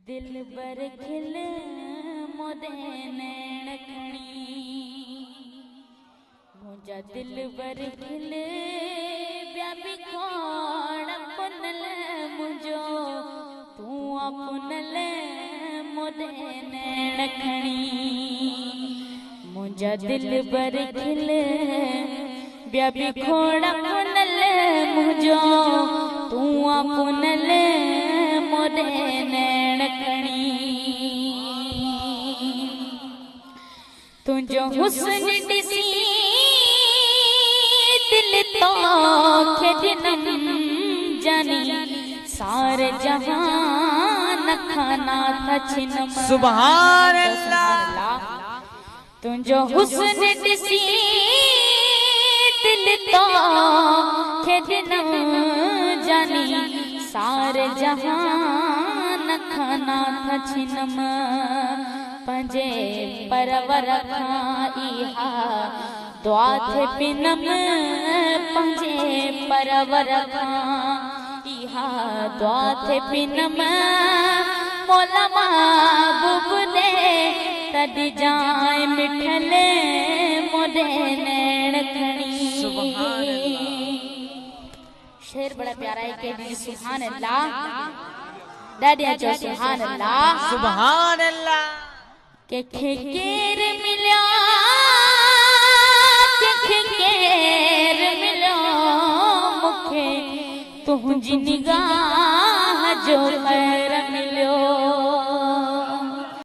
दिल बर खिल मोदे नैण खणी मुझा दिल बर खिल ॿिया बि खोड़ पुनल मुझो तू पुनल मोदे नैण खणी मुझा दिल बर खिल ॿिया बि खोड़ पुनल मुझो तू पुनल मोदे नैण खणी तुझो हुस्न ॾिसी दिल तो खे ॾिनम जानी सारे जहान खाना था छिनम सुभान अल्लाह। तुझो हुस्न ॾिसी दिल तो खे ॾिनम जानी सारे जहान खाना था छिनम पंजे परवर खां इहा दुआ थे पिनम पंजे परवर खां इहा दुआ थे पिनम मौला महबूब दे तॾहिं जाए मिठले मोदे नैण खणी। शेर बड़ा प्यारा है के दी सुभान अल्लाह दादिया जो सुभान अल्लाह सुभान अल्लाह। के केर मिलिया के केर मिलिया मुखे तुझी निगाह जो खैर मिलिया